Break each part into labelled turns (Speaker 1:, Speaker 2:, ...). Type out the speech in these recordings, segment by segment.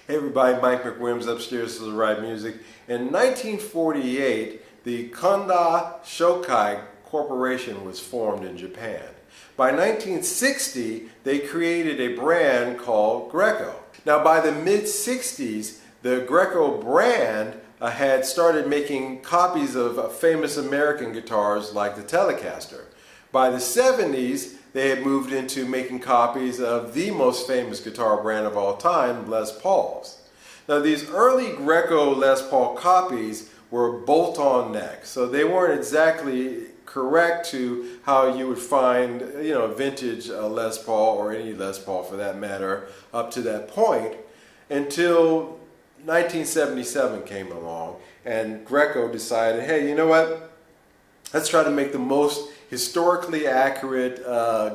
Speaker 1: Hey everybody, Mike McWilliams upstairs to the right music. In 1948, the Konda Shokai Corporation was formed in Japan. By 1960, they created a brand called Greco. Now by the mid-60s, the Greco brand had started making copies of famous American guitars like the Telecaster. By the 70s, they had moved into making copies of the most famous guitar brand of all time, Les Pauls. Now these early Greco Les Paul copies were bolt-on neck, so they weren't exactly correct to how you would find, a vintage Les Paul or any Les Paul for that matter up to that point until 1977 came along and Greco decided, hey, you know what? Let's try to make the most historically accurate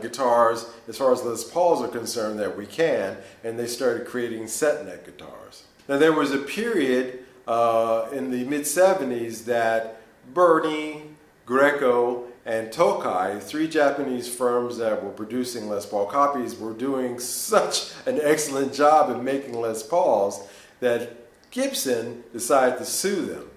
Speaker 1: guitars as far as Les Pauls are concerned that we can, and they started creating set neck guitars. Now there was a period in the mid-70s that Bernie, Greco, and Tokai, three Japanese firms that were producing Les Paul copies, were doing such an excellent job in making Les Pauls that Gibson decided to sue them.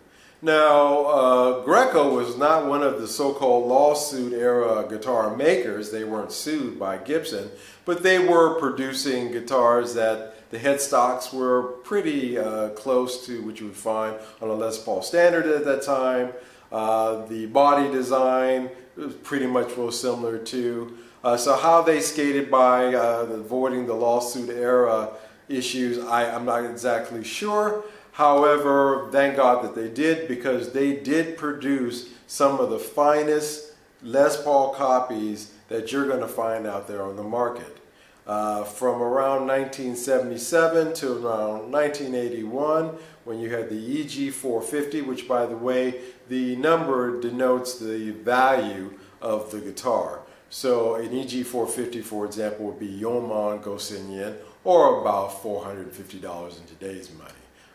Speaker 1: Now, Greco was not one of the so-called lawsuit era guitar makers. They weren't sued by Gibson, but they were producing guitars that the headstocks were pretty close to what you would find on a Les Paul Standard at that time. The body design was pretty much real similar too. So how they skated by avoiding the lawsuit era issues, I'm not exactly sure. However, thank God that they did, because they did produce some of the finest Les Paul copies that you're going to find out there on the market. From around 1977 to around 1981, when you had the EG450, which by the way, the number denotes the value of the guitar. So an EG450, for example, would be Yonman Gosen yen, or about $450 in today's money.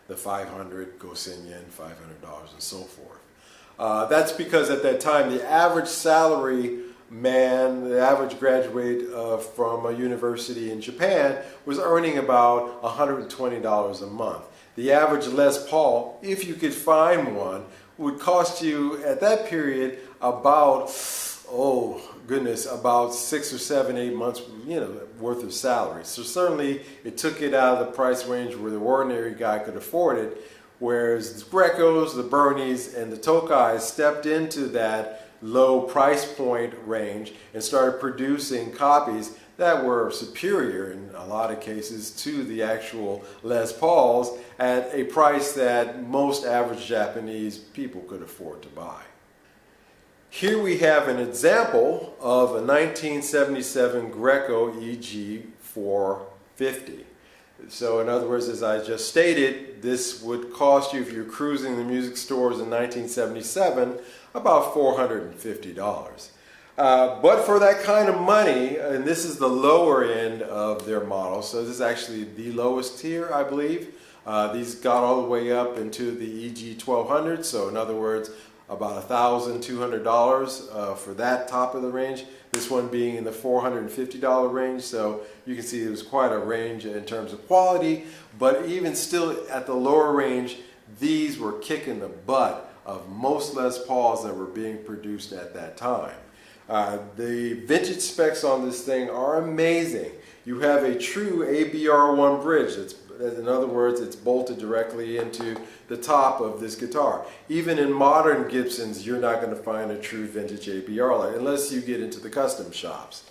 Speaker 1: The 500 Gosen yen, $500 and so forth. That's because at that time the average salary man, the average graduate from a university in Japan was earning about $120 a month. The average Les Paul, if you could find one, would cost you at that period about, about 6 or 7, 8 months, worth of salary. So certainly it took it out of the price range where the ordinary guy could afford it, whereas the Grecos, the Bernies, and the Tokais stepped into that low price point range and started producing copies that were superior in a lot of cases to the actual Les Pauls at a price that most average Japanese people could afford to buy. Here we have an example of a 1977 Greco EG450. So in other words, as I just stated, this would cost you, if you're cruising the music stores in 1977, about $450. But for that kind of money, and this is the lower end of their model, so this is actually the lowest tier, I believe. These got all the way up into the EG1200, so in other words, about $1,200 for that top of the range. This one being in the $450 range, so you can see it was quite a range in terms of quality, but even still at the lower range, these were kicking the butt of most Les Pauls that were being produced at that time. The vintage specs on this thing are amazing. You have a true ABR1 bridge. In other words, it's bolted directly into the top of this guitar. Even in modern Gibsons, you're not going to find a true vintage ABR light unless you get into the custom shops.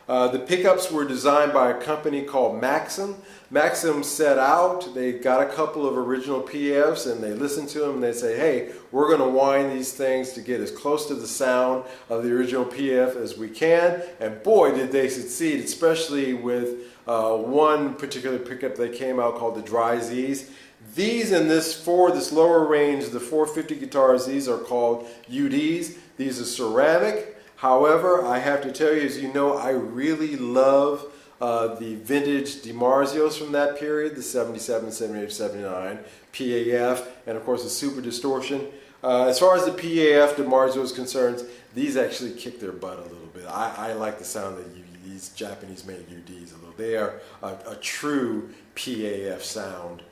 Speaker 1: The pickups were designed by a company called Maxim. Maxim set out, they got a couple of original PFs and they listened to them and they say, hey, we're going to wind these things to get as close to the sound of the original PF as we can. And boy, did they succeed, especially with one particular pickup that came out called the Dry Z's. These in this lower range, the 450 guitars, these are called UDs. These are ceramic. However, I have to tell you, as you know, I really love the vintage DiMarzios from that period, the 77, 78, 79, PAF, and of course the Super Distortion. As far as the PAF DiMarzio is concerned, these actually kick their butt a little bit. I like the sound of these Japanese-made UDs a little. They are a true PAF sound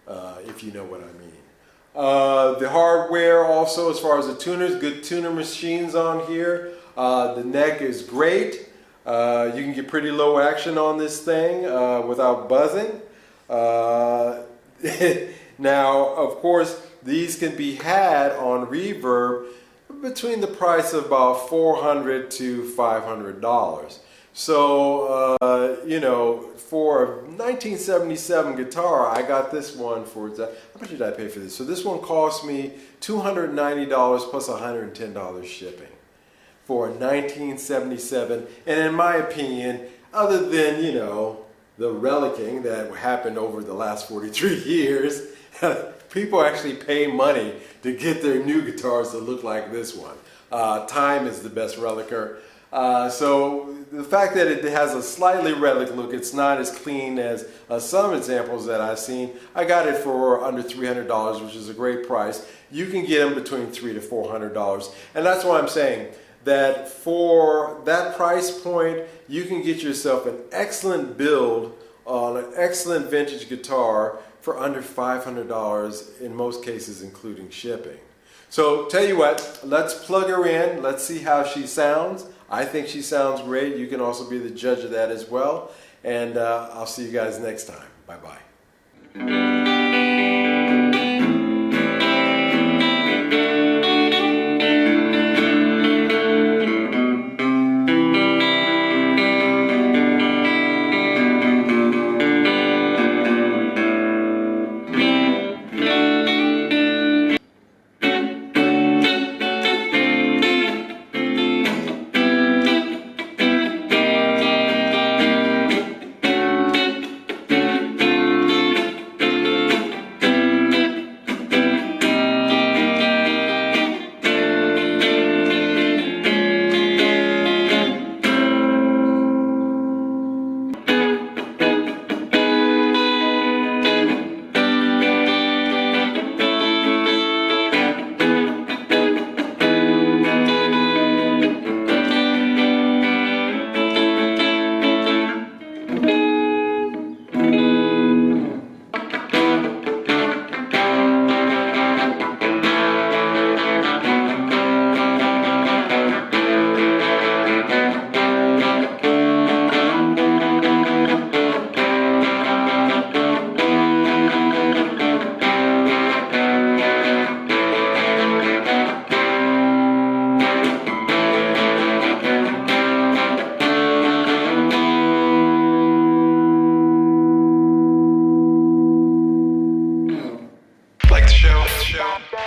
Speaker 1: if you know what I mean. The hardware also, as far as the tuners, good tuner machines on here. The neck is great. You can get pretty low action on this thing without buzzing. Now, of course, these can be had on Reverb between the price of about $400 to $500. So, you know, for a 1977 guitar, I got this one for, how much did I pay for this? So this one cost me $290 plus $110 shipping for a 1977. And in my opinion, other than, you know, the relicking that happened over the last 43 years, people actually pay money to get their new guitars to look like this one. Time is the best relicer. So the fact that it has a slightly relic look, it's not as clean as some examples that I've seen. I got it for under $300, which is a great price. You can get them between $300 to $400. And that's why I'm saying that for that price point, you can get yourself an excellent build on an excellent vintage guitar for under $500, in most cases including shipping. So tell you what, let's plug her in, let's see how she sounds. I think she sounds great. You can also be the judge of that as well. And I'll see you guys next time. Bye-bye.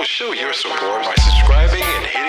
Speaker 2: Show your support by subscribing and hitting